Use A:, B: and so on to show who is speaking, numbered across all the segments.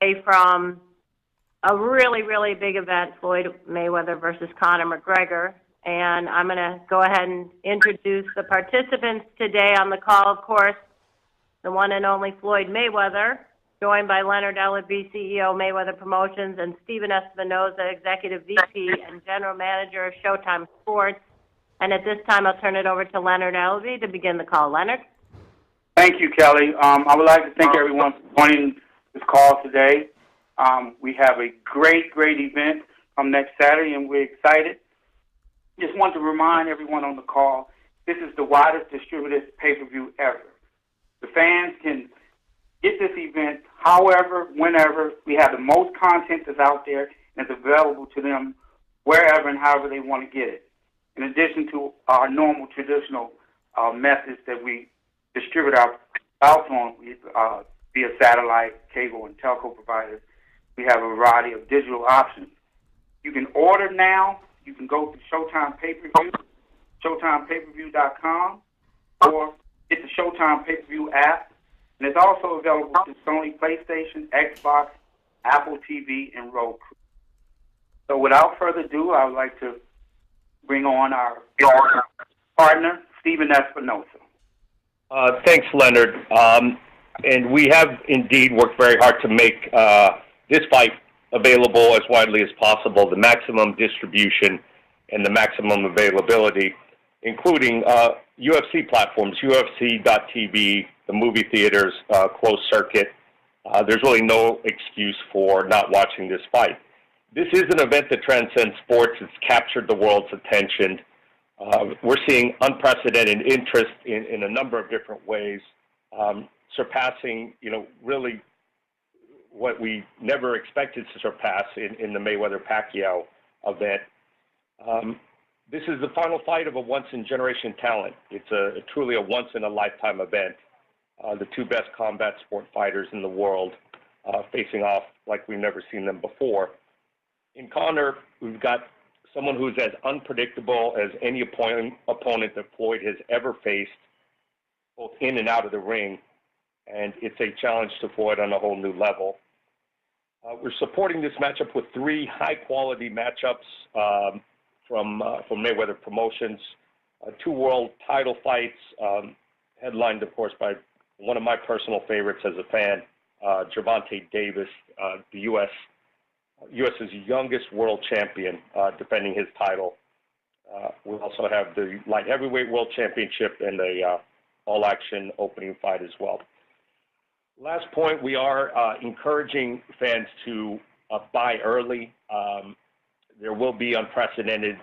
A: away from a really, really big event, Floyd Mayweather versus Conor McGregor. And I'm going to go ahead and introduce the participants today on the call, of course, the one and only Floyd Mayweather, joined by Leonard Ellerbe, CEO, Mayweather Promotions, and Steven Espinoza, Executive VP and General Manager of Showtime Sports. And at this time, I'll turn it over to Leonard Ellerbe to begin the call. Leonard?
B: Thank you, Kelly. I would like to thank everyone for joining this call today. We have a great event next Saturday, and we're excited. Just want to remind everyone on the call, this is the widest distributed pay-per-view ever. The fans can get this event however, whenever. We have the most content that's out there, and it's available to them wherever and however they want to get it. In addition to our normal traditional methods that we distribute our bouts on via satellite, cable, and telco providers, we have a variety of digital options. You can order now. You can go to Showtime Pay-Per-View, ShowtimePayPerView.com, or get the Showtime Pay-Per-View app. And it's also available to Sony PlayStation, Xbox, Apple TV, and Roku. So without further ado, I would like to bring on our partner, Steven Espinoza.
C: Thanks, Leonard. And we have indeed worked very hard to make this fight available as widely as possible, the maximum distribution and the maximum availability, including UFC platforms, UFC.tv, the movie theaters, closed circuit. There's really no excuse for not watching this fight. This is an event that transcends sports. It's captured the world's attention. We're seeing unprecedented interest in a number of different ways, surpassing, really what we never expected to surpass in the Mayweather-Pacquiao event. This is the final fight of a once-in-generation talent. It's truly a once-in-a-lifetime event. The two best combat sport fighters in the world facing off like we've never seen them before. In Conor, we've got someone who's as unpredictable as any opponent that Floyd has ever faced, both in and out of the ring, and it's a challenge to Floyd on a whole new level. We're supporting this matchup with three high-quality matchups from Mayweather Promotions, two world title fights, headlined, of course, by one of my personal favorites as a fan, Gervonta Davis, the U.S.'s youngest world champion, defending his title. We also have the light heavyweight world championship and a all-action opening fight as well. Last point, we are encouraging fans to buy early. There will be unprecedented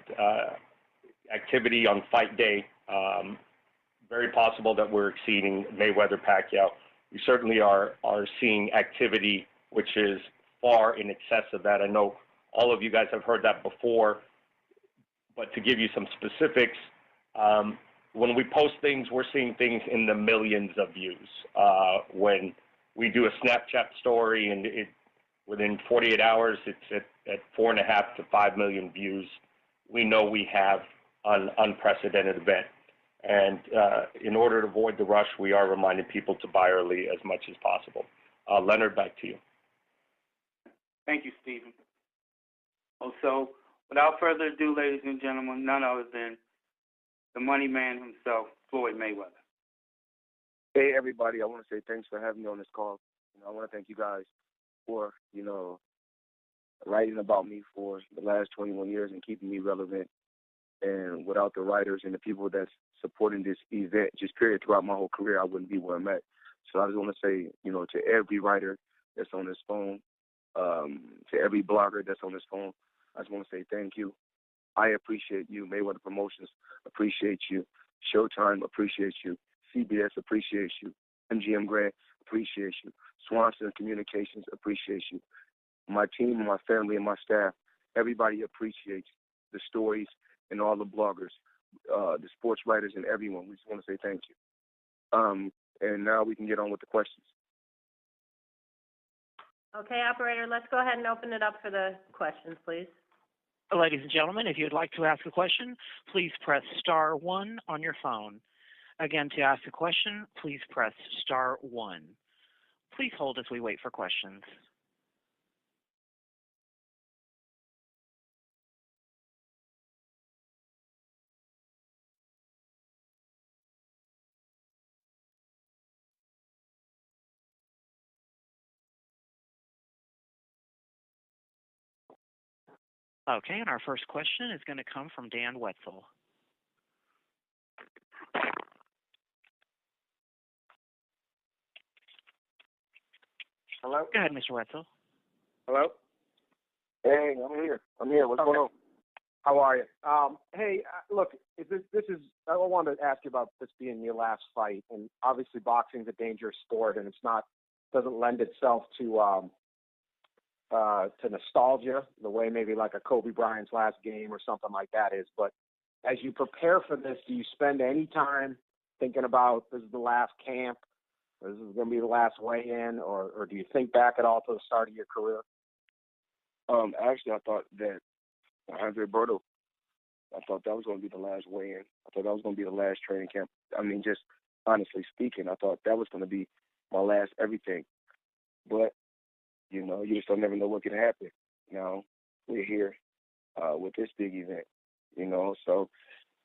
C: activity on fight day. Very possible that we're exceeding Mayweather-Pacquiao. We certainly are seeing activity which is far in excess of that. I know all of you guys have heard that before, but to give you some specifics, when we post things, we're seeing things in the millions of views. When we do a Snapchat story and within 48 hours, it's at 4.5 to 5 million views, we know we have an unprecedented event. And in order to avoid the rush, we are reminding people to buy early as much as possible. Leonard, back to you.
B: Thank you, Stephen. So, without further ado, ladies and gentlemen, none other than the money man himself, Floyd Mayweather.
D: Hey, everybody. I want to say thanks for having me on this call. I want to thank you guys for, writing about me for the last 21 years and keeping me relevant. And without the writers and the people that's supporting this event, just period, throughout my whole career, I wouldn't be where I'm at. So I just want to say, to every writer that's on this phone, to every blogger that's on this phone, I just want to say thank you. I appreciate you. Mayweather Promotions appreciate you. Showtime appreciates you. CBS appreciates you. MGM Grand appreciates you. Swanson Communications appreciates you. My team, and my family, and my staff, everybody appreciates the stories and all the bloggers, the sports writers, and everyone. We just want to say thank you. And now we can get on with the questions.
A: Okay, operator, let's go ahead and open it up for the questions, please.
E: Ladies and gentlemen, if you'd like to ask a question, please press star 1 on your phone. Again, to ask a question, please press star 1. Please hold as we wait for questions. Okay, and our first question is going to come from Dan Wetzel.
F: Hello?
E: Go ahead, Mr. Wetzel.
F: Hello?
D: Hey, I'm here. What's going on?
F: How are you? Hey, look, I wanted to ask you about this being your last fight, and obviously boxing is a dangerous sport, and doesn't lend itself to nostalgia the way maybe like a Kobe Bryant's last game or something like that is. But as you prepare for this, do you spend any time thinking about this is the last camp, or this is going to be the last weigh-in, or do you think back at all to the start of your career?
D: Actually, I thought that Andre Berto, I thought that was going to be the last weigh-in. I thought that was going to be the last training camp. I mean, just honestly speaking, I thought that was going to be my last everything. But, you know, you just don't never know what can happen. Now, we're here with this big event, you know. So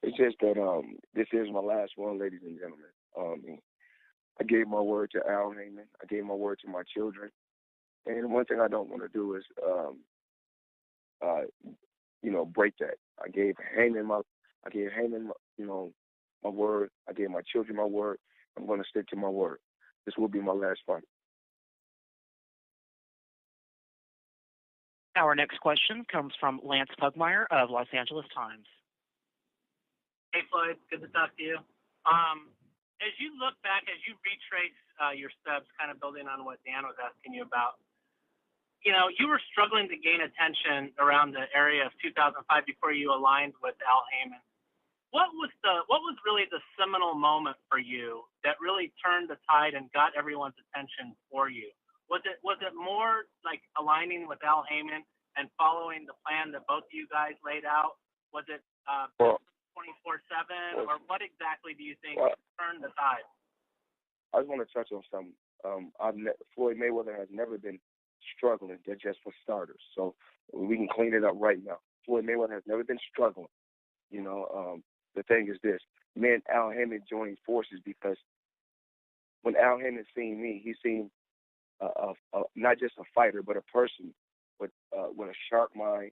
D: it's just that this is my last one, ladies and gentlemen. I gave my word to Al Heyman. I gave my word to my children. And one thing I don't want to do is, break that. I gave Heyman my word. I gave my children my word. I'm going to stick to my word. This will be my last fight.
E: Our next question comes from Lance Pugmire of Los Angeles Times.
G: Hey, Floyd. Good to talk to you. As you look back, as you retrace your steps, kind of building on what Dan was asking you about, you know, you were struggling to gain attention around the area of 2005 before you aligned with Al Heyman. What was really the seminal moment for you that really turned the tide and got everyone's attention for you? Was it more like aligning with Al Heyman and following the plan that both of you guys laid out? Was it 24/7, or what exactly do you think turned the tide?
D: I just want to touch on something. Floyd Mayweather has never been struggling. They're just for starters. So we can clean it up right now. Floyd Mayweather has never been struggling. You know, the thing is this. Me and Al Heyman joined forces because when Al Heyman seen me, he seen not just a fighter, but a person with a sharp mind,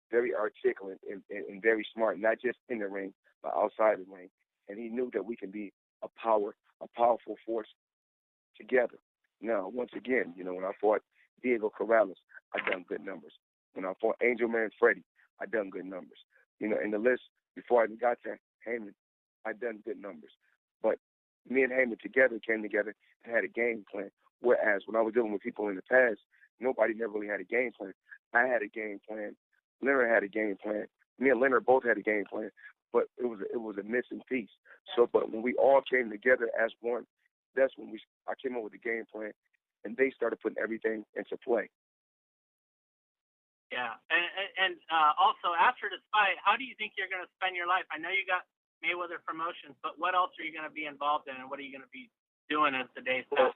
D: very articulate and very smart, not just in the ring, but outside the ring. And he knew that we can be a powerful force together. Now, once again, you know, when I fought Diego Corrales, I done good numbers. When I fought Angel Man Freddy, I done good numbers. You know, in the list, before I even got to Heyman, I done good numbers. But me and Heyman came together and had a game plan. Whereas when I was dealing with people in the past, nobody never really had a game plan. I had a game plan. Leonard had a game plan. Me and Leonard both had a game plan, but it was a missing piece. So, but when we all came together as one, that's when I came up with the game plan, and they started putting everything into play.
G: Yeah, and also after this fight, how do you think you're going to spend your life? I know you got Mayweather Promotions, but what else are you going to be involved in, and what are you going to be doing as the days pass?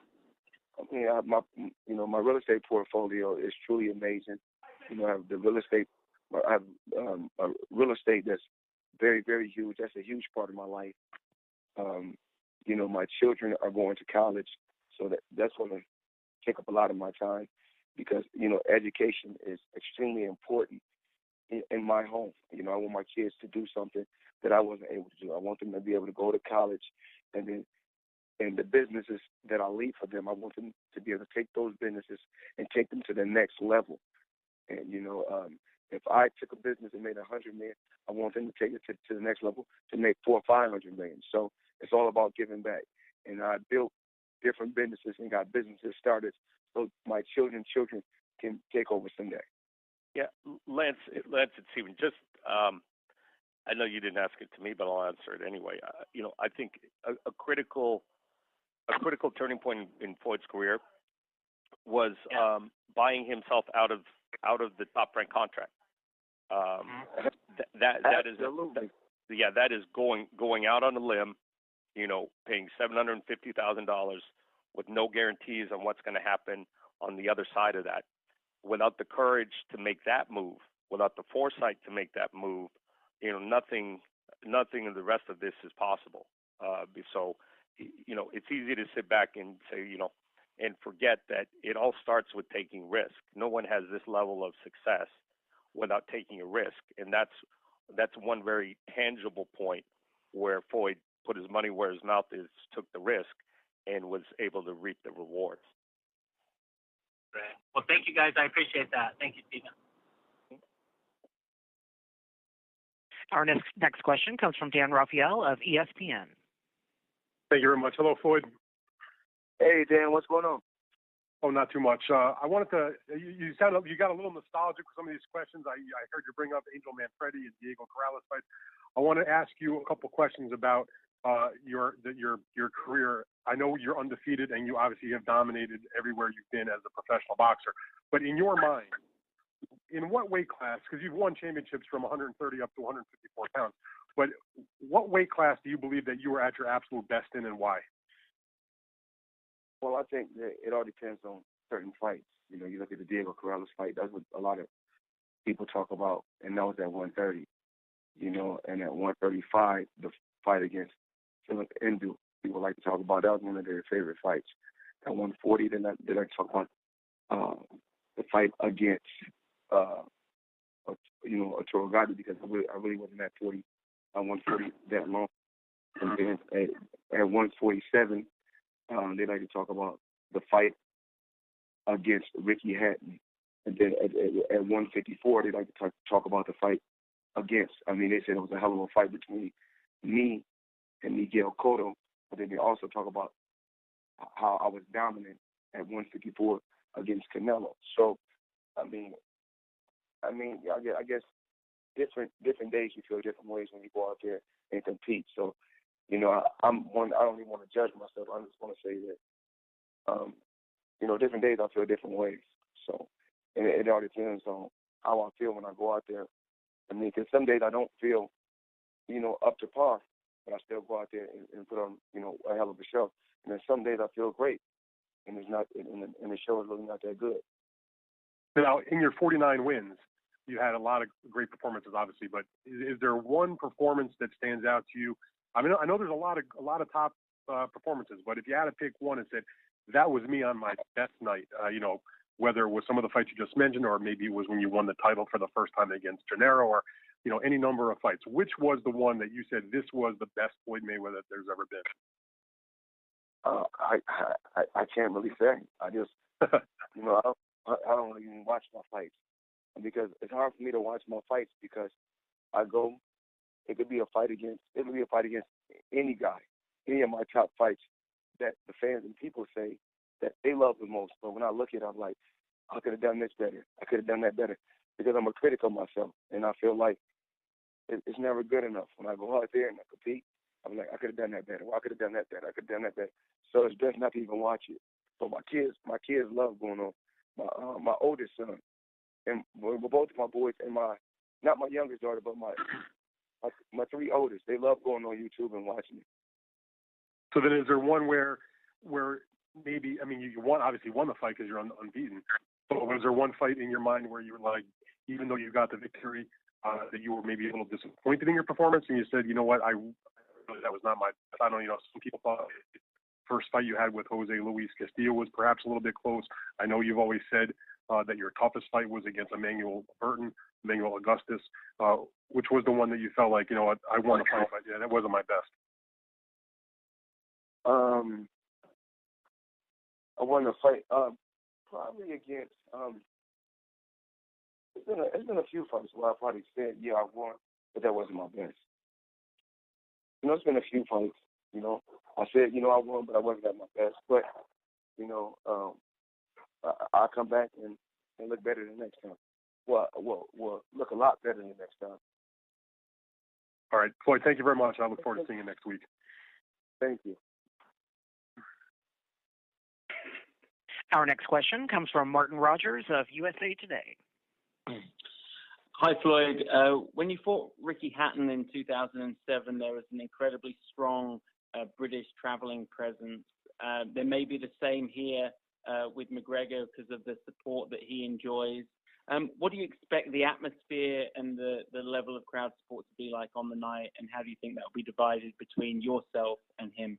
D: My real estate portfolio is truly amazing. You know, I have the real estate. I have a real estate that's very, very huge. That's a huge part of my life. My children are going to college, so that's going to take up a lot of my time because, you know, education is extremely important in my home. You know, I want my kids to do something that I wasn't able to do. I want them to be able to go to college, and then the businesses that I leave for them, I want them to be able to take those businesses and take them to the next level. And, you know, if I took a business and made $100 million, I want them to take it to the next level to make $400 or $500 million. So it's all about giving back. And I built different businesses and got businesses started so my children can take over someday.
C: Yeah, Lance, it's Steven. Just, I know you didn't ask it to me, but I'll answer it anyway. I think a critical turning point in Floyd's career was buying himself out of the Top Rank contract. That is going out on a limb, you know, paying $750,000 with no guarantees on what's going to happen on the other side of that. Without the courage to make that move, without the foresight to make that move, you know, nothing of the rest of this is possible. So, you know, it's easy to sit back and say, you know, and forget that it all starts with taking risk. No one has this level of success without taking a risk. And that's one very tangible point where Floyd put his money where his mouth is, took the risk, and was able to reap the rewards.
G: Great. Well, thank you, guys. I appreciate that. Thank you, Stephen.
E: Our next question comes from Dan Raphael of ESPN.
H: Thank you very much. Hello, Floyd.
D: Hey, Dan, what's going on?
H: Oh, not too much. I wanted to. You got a little nostalgic with some of these questions. I heard you bring up Angel Manfredi and Diego Corrales fights. I want to ask you a couple questions about your career. I know you're undefeated, and you obviously have dominated everywhere you've been as a professional boxer. But in your mind, in what weight class? Because you've won championships from 130 up to 154 pounds. But what weight class do you believe that you were at your absolute best in, and why?
D: Well, I think that it all depends on certain fights. You know, you look at the Diego Corrales fight. That's what a lot of people talk about, and that was at 130. You know, and at 135, the fight against Philip Endu, people like to talk about. That was one of their favorite fights. At 140, they like to talk about the fight against, Arturo Gatti, because I really wasn't at 140 that long. And then at 147, they like to talk about the fight against Ricky Hatton. And then at 154, they like to talk about the fight against. I mean, they said it was a hell of a fight between me and Miguel Cotto. But then they also talk about how I was dominant at 154 against Canelo. So, I guess different days you feel different ways when you go out there and compete. So, you know, I don't even want to judge myself. I just want to say that, different days I feel different ways. So, and it all depends on how I feel when I go out there. I mean, because some days I don't feel, up to par, but I still go out there and put on, a hell of a show. And then some days I feel great, and it's not, and the show is really not that good.
H: Now, in your 49 wins, you had a lot of great performances, obviously. But is there one performance that stands out to you? I mean, I know there's a lot of top performances, but if you had to pick one and said that was me on my best night, whether it was some of the fights you just mentioned, or maybe it was when you won the title for the first time against Gennaro, or any number of fights, which was the one that you said this was the best Floyd Mayweather that there's ever been?
D: I can't really say. I just, I don't even watch my fights because it's hard for me to watch my fights because I go. It could be a fight against any guy, any of my top fights that the fans and people say that they love the most. But when I look at it, I'm like, I could have done this better. I could have done that better because I'm a critic of myself, and I feel like it's never good enough. When I go out there and I compete, I'm like, I could have done that better. Well, I could have done that better. I could have done that better. So it's best not to even watch it. But my kids love going on. My oldest son, and both of my boys, and not my youngest daughter, but my three oldest, they love going on YouTube and watching it.
H: So then, is there one where maybe, I mean, you obviously won the fight because you're unbeaten, but was there one fight in your mind where you were like, even though you got the victory, that you were maybe a little disappointed in your performance, and you said, you know what, that was not my, I don't know, some people thought the first fight you had with Jose Luis Castillo was perhaps a little bit close. I know you've always said that your toughest fight was against Emmanuel Augustus. Which was the one that you felt like, I won the fight, but yeah, that wasn't my best?
D: I won the fight probably against. It's been a few fights where I probably said, yeah, I won, but that wasn't my best. It's been a few fights. I said, I won, but I wasn't at my best. But I'll come back and look better the next time. Well, look a lot better than next time.
H: All right, Floyd, thank you very much. I look forward to seeing you next week.
D: Thank you.
E: Our next question comes from Martin Rogers of USA Today.
I: Hi, Floyd. When you fought Ricky Hatton in 2007, there was an incredibly strong British traveling presence. There may be the same here with Mcgregor because of the support that he enjoys. What do you expect the atmosphere and the level of crowd support to be like on the night, and how do you think that will be divided between yourself and him?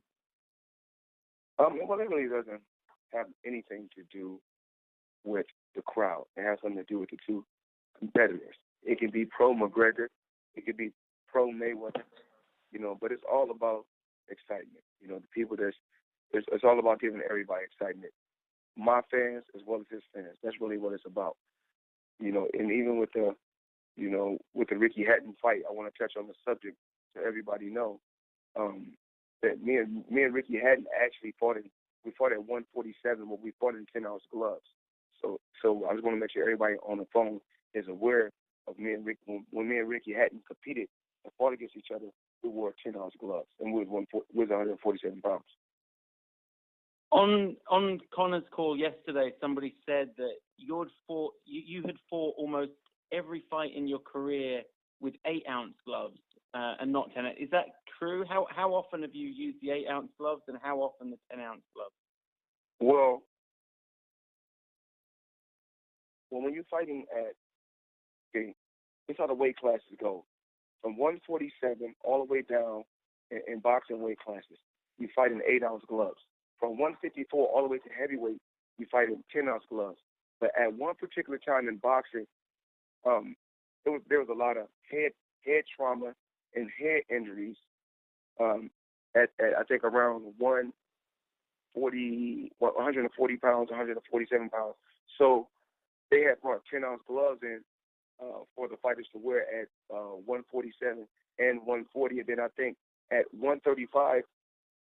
D: Well, it really doesn't have anything to do with the crowd. It has something to do with the two competitors. It can be pro McGregor. It could be pro Mayweather. But it's all about excitement. The people it's all about giving everybody excitement. My fans as well as his fans. That's really what it's about. And even with the Ricky Hatton fight, I want to touch on the subject so everybody know that me and Ricky Hatton actually we fought at 147, but we fought in 10-ounce gloves. So I just want to make sure everybody on the phone is aware of me and Ricky. When me and Ricky Hatton competed and fought against each other, we wore 10-ounce gloves, and we was 147 pounds.
I: On Conor's call yesterday, somebody said that you had fought almost every fight in your career with 8-ounce gloves and not 10. Is that true? How often have you used the 8-ounce gloves, and how often the 10-ounce gloves?
D: Well, when you're fighting it's how the weight classes go. From 147 all the way down in boxing weight classes, you fight in 8-ounce gloves. From 154 all the way to heavyweight, you fight in 10-ounce gloves. But at one particular time in boxing, there was a lot of head trauma and head injuries. At I think around 140 pounds, 147 pounds. So they had brought 10-ounce gloves in for the fighters to wear at 147 and 140, and then I think at 135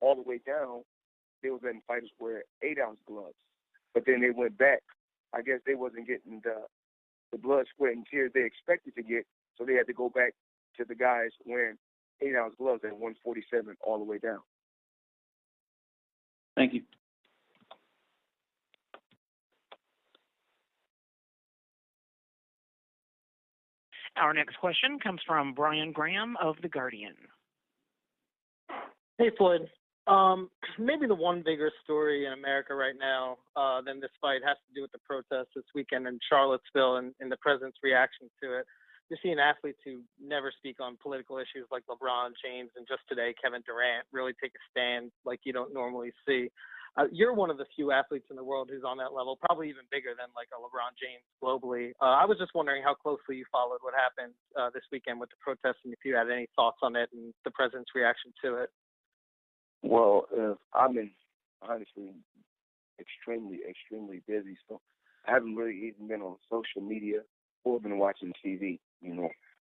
D: all the way down, they were letting fighters wear 8-ounce gloves. But then they went back. I guess they wasn't getting the blood, sweat, and tears they expected to get, so they had to go back to the guys wearing 8-ounce gloves at 147 all the way down.
I: Thank you.
E: Our next question comes from Brian Graham of The Guardian.
J: Hey, Floyd. Maybe the one bigger story in America right now than this fight has to do with the protests this weekend in Charlottesville and the president's reaction to it. You're seeing athletes who never speak on political issues like LeBron James, and just today Kevin Durant really take a stand like you don't normally see. You're one of the few athletes in the world who's on that level, probably even bigger than like a LeBron James globally. I was just wondering how closely you followed what happened this weekend with the protests, and if you had any thoughts on it and the president's reaction to it.
D: Well, I've been honestly extremely, extremely busy, so I haven't really even been on social media or been watching TV.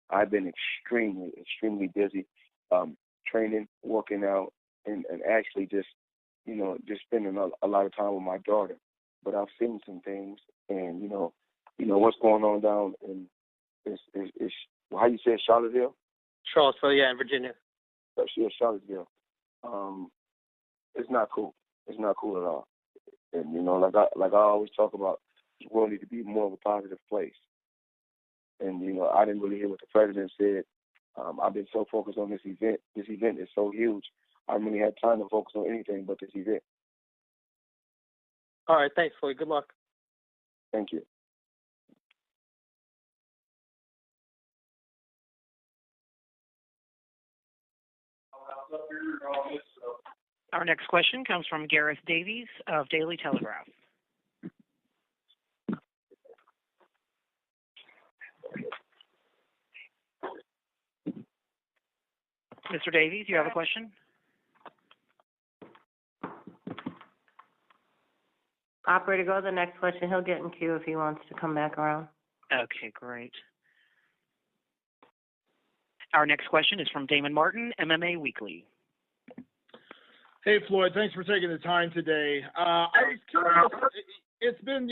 D: I've been extremely, extremely busy, training, working out, and actually just spending a lot of time with my daughter. But I've seen some things, and what's going on down in how you say it, Charlottesville?
J: Charlottesville, yeah, in Virginia.
D: Yeah, Charlottesville. It's not cool. It's not cool at all. And like I always talk about, the world needs to be more of a positive place. And I didn't really hear what the president said. I've been so focused on this event. This event is so huge. I haven't really had time to focus on anything but this event.
J: All right, thanks, Floyd. Good luck.
D: Thank you.
E: Our next question comes from Gareth Davies of Daily Telegraph. Mr. Davies, you have a question?
A: Operator, go to the next question. He'll get in queue if he wants to come back around.
E: Okay, great. Our next question is from Damon Martin, MMA Weekly.
K: Hey, Floyd, thanks for taking the time today. I was curious, it's been,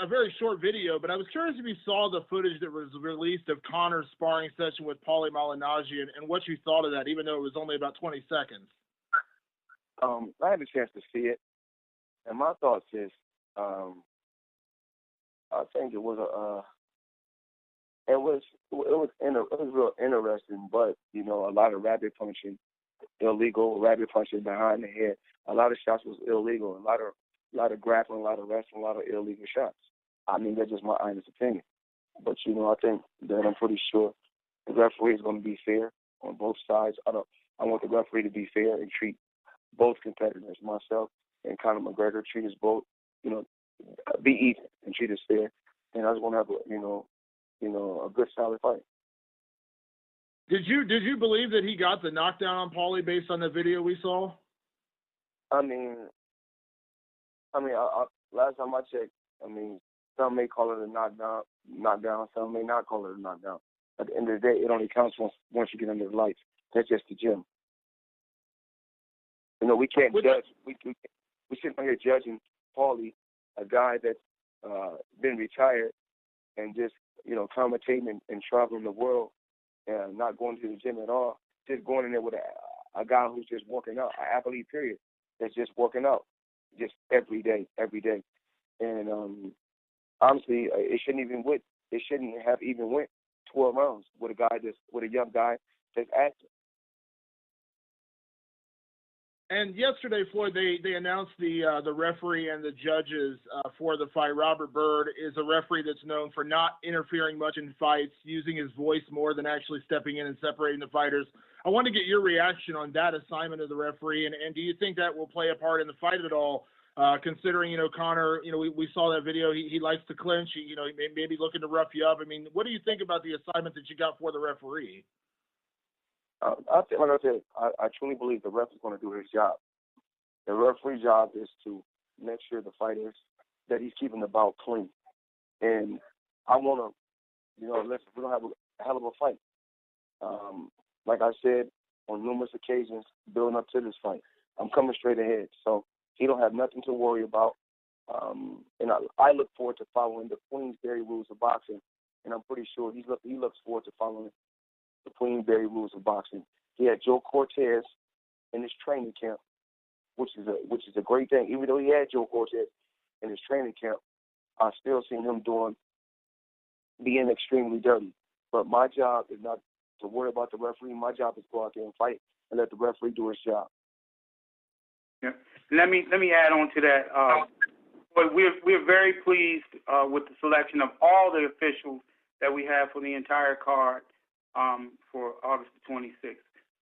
K: a very short video, but I was curious if you saw the footage that was released of Conor's sparring session with Paulie Malignaggi and what you thought of that, even though it was only about 20 seconds.
D: I had a chance to see it, and my thoughts is, I think it was real interesting, but a lot of rabbit punching, illegal rabbit punching behind the head. A lot of shots was illegal. A lot of grappling, a lot of wrestling, a lot of illegal shots. I mean, that's just my honest opinion. But I think that I'm pretty sure the referee is going to be fair on both sides. I want the referee to be fair and treat both competitors, myself and Conor McGregor, treat us both, be even and treat us fair. And I just want to have a good solid fight.
K: Did you believe that he got the knockdown on Paulie based on the video we saw?
D: I mean, last time I checked, some may call it a knockdown, some may not call it a knockdown. At the end of the day, it only counts once you get under the lights. That's just the gym. We can't judge. We sit here judging Paulie, a guy that's been retired and just commentating and traveling the world and not going to the gym at all. Just going in there with a guy who's just working out, an athlete period that's just working out, just every day. And honestly, it shouldn't have even went 12 rounds with a young guy that's active.
K: And yesterday, Floyd, they announced the referee and the judges for the fight. Robert Byrd is a referee that's known for not interfering much in fights, using his voice more than actually stepping in and separating the fighters. I want to get your reaction on that assignment of the referee, and do you think that will play a part in the fight at all? Considering Conor, we saw that video. He likes to clinch. He may be looking to rough you up. I mean, what do you think about the assignment that you got for the referee?
D: Like I said, I truly believe the ref is going to do his job. The referee's job is to make sure the fighters that he's keeping the bout clean. And I want to, listen, we're going to have a hell of a fight. Like I said on numerous occasions, building up to this fight, I'm coming straight ahead. So he don't have nothing to worry about. And I look forward to following the Queensberry rules of boxing, and I'm pretty sure he looks forward to following the Queensberry rules of boxing. He had Joe Cortez in his training camp, which is a great thing. Even though he had Joe Cortez in his training camp, I still seen him being extremely dirty. But my job is not to worry about the referee. My job is to go out there and fight and let the referee do his job.
B: Yeah. Let me add on to that. But we're very pleased with the selection of all the officials that we have for the entire card for August the 26th,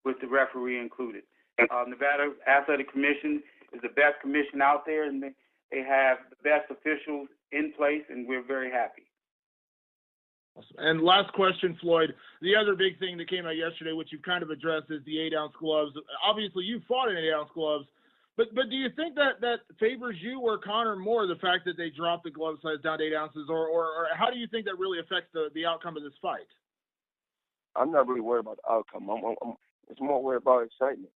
B: with the referee included. Nevada Athletic Commission is the best commission out there, and they have the best officials in place, and we're very happy.
K: And last question, Floyd. The other big thing that came out yesterday, which you've kind of addressed, is the 8-ounce gloves. Obviously, you fought in 8-ounce gloves, but do you think that favors you or Conor more, the fact that they dropped the glove size down to 8 ounces, or how do you think that really affects the outcome of this fight?
D: I'm not really worried about the outcome. It's more worried about excitement.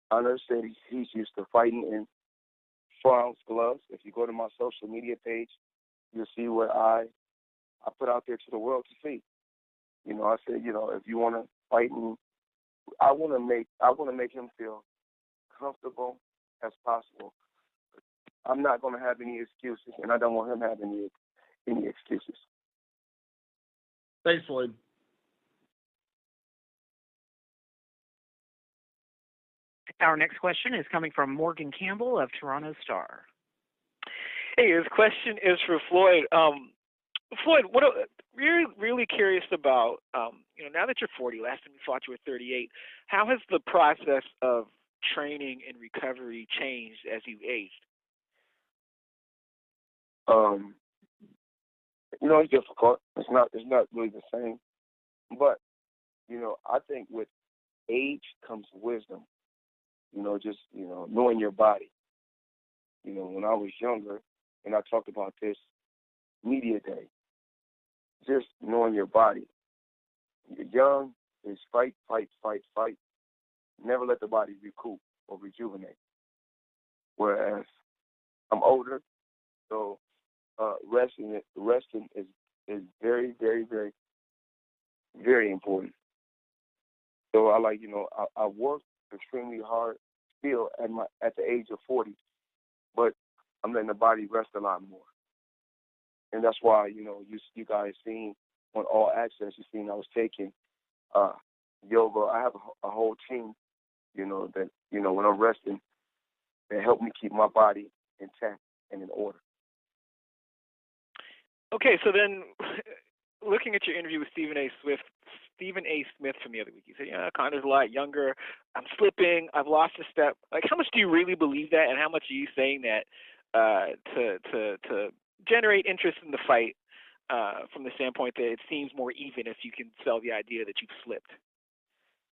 D: Conor said he's used to fighting in 4-ounce gloves. If you go to my social media page, you'll see what I put out there to the world to see. I said, if you want to fight, I want to make him feel comfortable as possible. I'm not going to have any excuses, and I don't want him to have any excuses.
K: Thanks, Floyd.
E: Our next question is coming from Morgan Campbell of Toronto Star.
L: Hey, this question is for Floyd. Floyd, what really curious about, now that you're 40, last time you fought you were 38, how has the process of training and recovery changed as you aged?
D: It's difficult. It's not really the same. But, I think with age comes wisdom. Knowing your body. When I was younger, and I talked about this media day, just knowing your body. You're young, is fight. Never let the body recoup or rejuvenate. Whereas I'm older, so resting is very, very, very, very important. So I work extremely hard still at the age of 40, but I'm letting the body rest a lot more. And that's why, you guys seen on All Access, you seen I was taking yoga. I have a whole team, that, when I'm resting, they help me keep my body intact and in order.
L: Okay, so then looking at your interview with Stephen A. Smith from the other week, you said, Conor's a lot younger. I'm slipping. I've lost a step. Like, how much do you really believe that, and how much are you saying that to generate interest in the fight from the standpoint that it seems more even if you can sell the idea that you've slipped?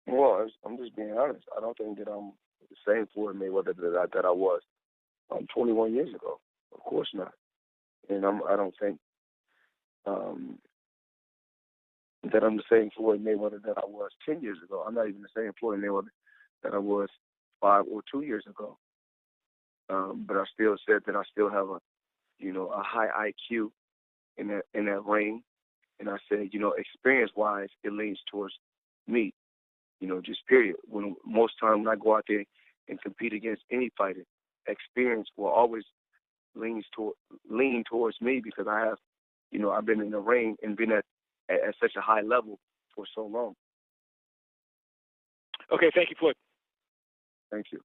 D: Well, I'm just being honest. I don't think that I'm the same Floyd Mayweather that I was 21 years ago. Of course not. And I don't think that I'm the same Floyd Mayweather that I was 10 years ago. I'm not even the same Floyd Mayweather that I was 5 or 2 years ago. But I still said that I still have a high IQ in that ring. And I said, experience-wise, it leans towards me. Just period. Most time when I go out there and compete against any fighter, experience will always lean towards me because I have, I've been in the ring and been at such a high level for so long.
L: Okay, thank you, Floyd.
D: Thank you.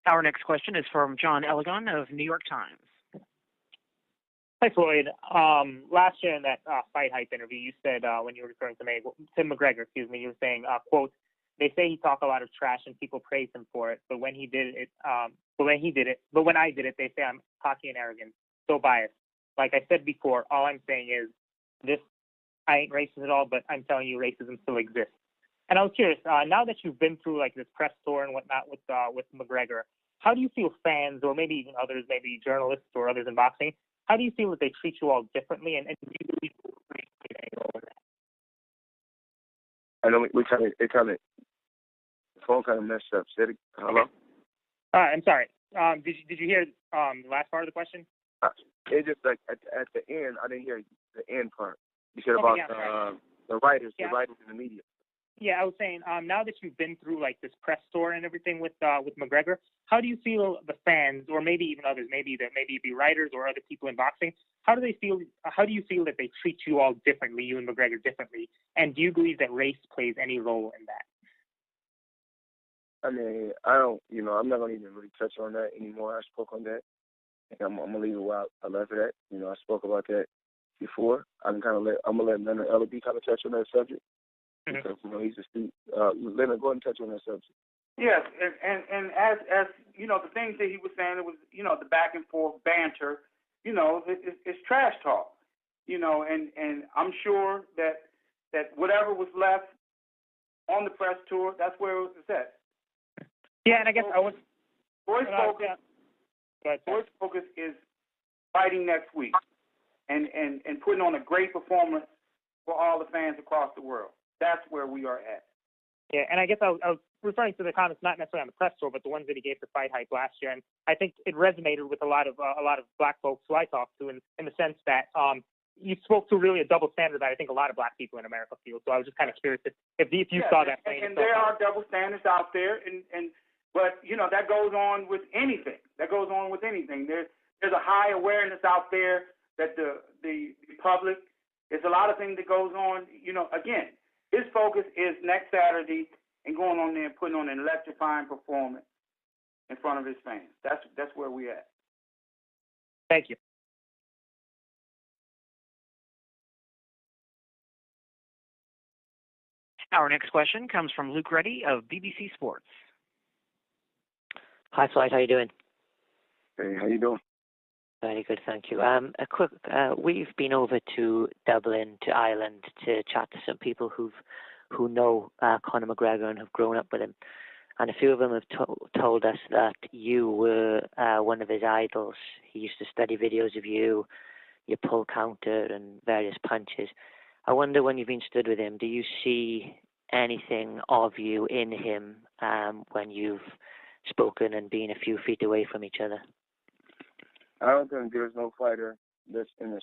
E: Our next question is from John Elegant of New York Times.
M: Hi, Floyd. Last year in that Fight Hype interview, you said when you were referring to McGregor, you were saying, quote, "They say he talked a lot of trash and people praise him for it, but when I did it, they say I'm cocky and arrogant, so biased. Like I said before, all I'm saying is this: I ain't racist at all, but I'm telling you, racism still exists." And I was curious, now that you've been through like this press tour and whatnot with McGregor, how do you feel fans, or maybe even others, maybe journalists or others in boxing, how do you feel that they treat you all differently, and do you believe race plays any role in that?
D: I know the phone kind of messed up. Said it. Hello?
M: I'm sorry. Did you hear the last part of the question?
D: It just like at the end, I didn't hear the end part. You said
M: Okay,
D: about the writers,
M: yeah.
D: the writers in the media.
M: Yeah, I was saying, now that you've been through like this press tour and everything with McGregor, how do you feel the fans, or maybe even others, maybe it be writers or other people in boxing, how do you feel that they treat you all differently, you and McGregor differently, and do you believe that race plays any role in that?
D: I mean, I don't, I'm not gonna even really touch on that anymore. I spoke on that, and I'm gonna leave it where I left it at. I spoke about that before. I'm gonna let Leonard Ellaby kind of touch on that subject. Because he's a student. Leonard, go ahead and touch on that subject.
B: Yes, and as the things that he was saying, it was the back and forth banter, it's trash talk, and I'm sure that whatever was left on the press tour, that's where it was at.
M: Yeah, and I guess
B: Floyd's focus is fighting next week, and putting on a great performance for all the fans across the world. That's where we are at.
M: Yeah, and I guess I was referring to the comments not necessarily on the press tour, but the ones that he gave to Fight Hype last year, and I think it resonated with a lot of black folks who I talked to, in the sense that you spoke to really a double standard that I think a lot of black people in America feel. So I was just kind of curious if you saw that.
B: And there are double standards out there, but that goes on with anything. There's a high awareness out there that the public. There's a lot of things that goes on. Again. His focus is next Saturday and going on there and putting on an electrifying performance in front of his fans. That's where we're at.
M: Thank you.
E: Our next question comes from Luke Reddy of BBC Sports.
N: Hi, Floyd. How you doing?
D: Hey, how you doing?
N: Very good, thank you. A quick, we've been over to Dublin, to Ireland, to chat to some people who know Conor McGregor and have grown up with him, and a few of them have told us that you were one of his idols. He used to study videos of you, your pull counter and various punches. I wonder, when you've been stood with him, do you see anything of you in him when you've spoken and been a few feet away from each other?
D: I don't think there's no fighter that's in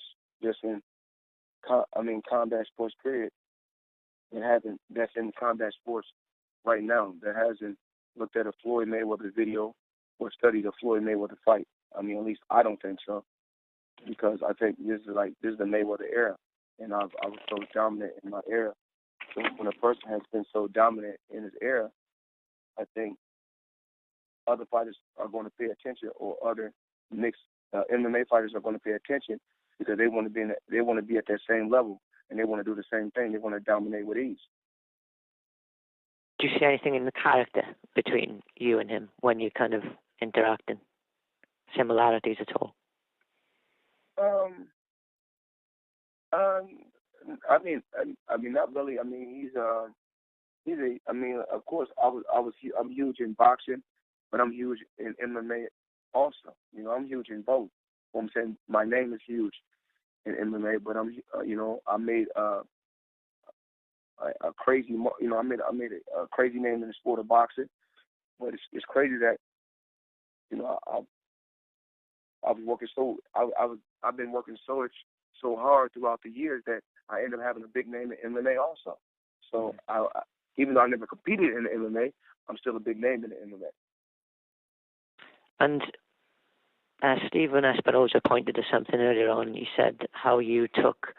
D: combat sports period that's in combat sports right now that hasn't looked at a Floyd Mayweather video or studied a Floyd Mayweather fight. I mean, at least I don't think so, because I think this is the Mayweather era, and I was so dominant in my era. So when a person has been so dominant in his era, I think other fighters are going to pay attention, or other mixed MMA fighters are going to pay attention, because they want to be at that same level, and they want to do the same thing. They want to dominate with ease.
N: Do you see anything in the character between you and him when you kind of interacting? Similarities at all?
D: I mean, not really. I mean, I mean, of course, I'm huge in boxing, but I'm huge in MMA also. You know, I'm huge in both. I'm saying my name is huge in MMA, but I made a crazy, I made a crazy name in the sport of boxing. But it's crazy that, I was working I've been working so hard throughout the years that I ended up having a big name in MMA also. So even though I never competed in the MMA, I'm still a big name in the MMA.
N: And Stephen Espinosa pointed to something earlier on. He said how you took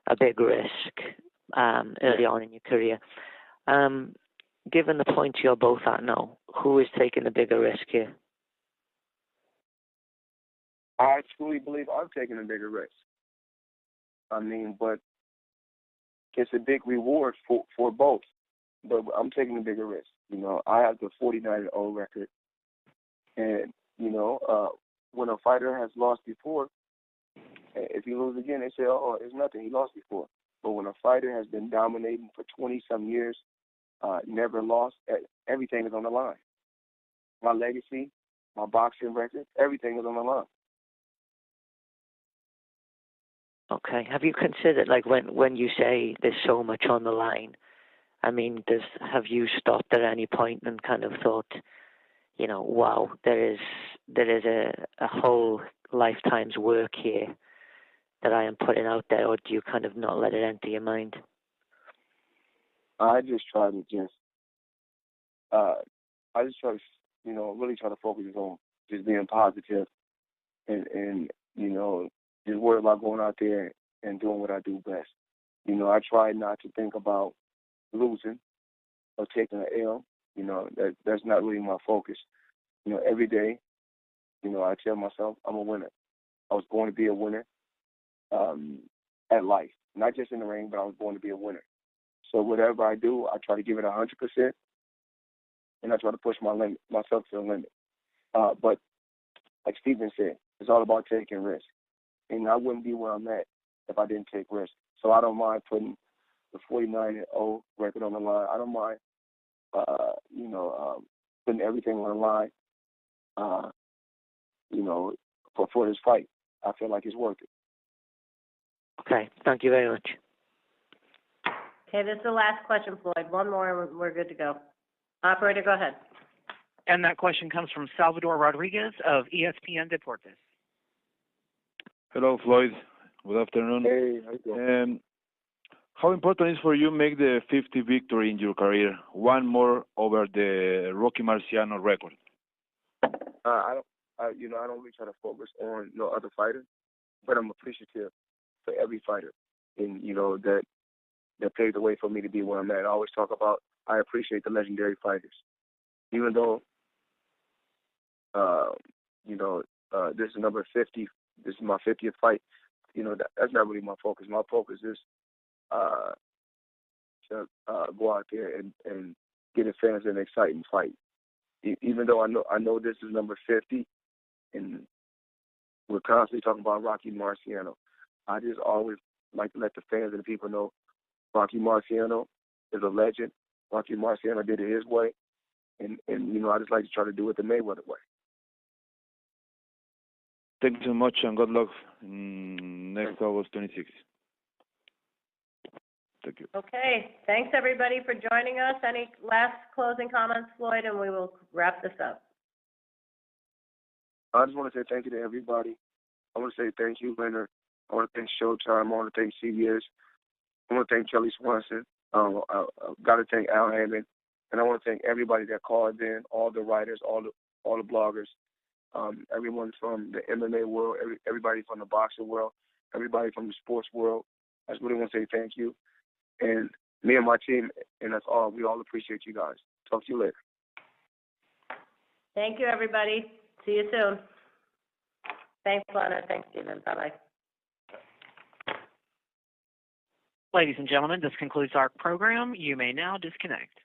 N: a big risk early on in your career. Given the point you're both at now, who is taking the bigger risk here?
D: I truly believe I'm taking a bigger risk. I mean, but it's a big reward for both. But I'm taking a bigger risk. You know, I have the 49-0 record, and when a fighter has lost before, if he loses again, they say, "Oh, it's nothing. He lost before." But when a fighter has been dominating for 20-some years, never lost, everything is on the line. My legacy, my boxing record, everything is on the line.
N: Okay. Have you considered, like, when you say there's so much on the line, I mean, have you stopped at any point and kind of thought, wow, there is a whole lifetime's work here that I am putting out there, or do you kind of not let it enter your mind?
D: I just try to really try to focus on just being positive and just worry about going out there and doing what I do best. I try not to think about losing or taking an L. That's not really my focus. Every day, I tell myself I'm a winner. I was born to be a winner at life, not just in the ring, but I was born to be a winner. So whatever I do, I try to give it 100%, and I try to push myself to the limit. But like Stephen said, it's all about taking risks. And I wouldn't be where I'm at if I didn't take risks. So I don't mind putting the 49-0 record on the line. I don't mind, putting everything on the line, for this fight. I feel like it's worth it.
N: Okay. Thank you very much.
A: Okay, this is the last question, Floyd. One more and we're good to go. Operator, go ahead.
E: And that question comes from Salvador Rodriguez of ESPN Deportes.
O: Hello, Floyd. Good afternoon.
D: Hey, how you doing?
O: How important is for you make the 50 victory in your career, one more over the Rocky Marciano record?
D: I don't really try to focus on no other fighter, but I'm appreciative for every fighter, and that paved the way for me to be where I'm at. I always talk about I appreciate the legendary fighters, even though this is number 50. This is my 50th fight. That's not really my focus. My focus is to go out there and get the fans an exciting fight. Even though I know this is number 50, and we're constantly talking about Rocky Marciano, I just always like to let the fans and the people know Rocky Marciano is a legend. Rocky Marciano did it his way, and I just like to try to do it the Mayweather way.
O: Thank you so much, and good luck next August 26th. Thank you.
A: Okay, thanks everybody for joining us. Any last closing comments, Floyd, and we will wrap this up.
D: I just want to say thank you to everybody. I want to say thank you, Leonard. I want to thank Showtime. I want to thank CBS. I want to thank Kelly Swanson. I got to thank Al Hammond, and I want to thank everybody that called in, all the writers, all the bloggers, everyone from the MMA world, everybody from the boxing world, everybody from the sports world. I just really want to say thank you. And me and my team, and that's all. We all appreciate you guys. Talk to you later.
A: Thank you, everybody. See you soon. Thanks, Leonard. Thanks, Stephen. Bye-bye.
E: Ladies and gentlemen, this concludes our program. You may now disconnect.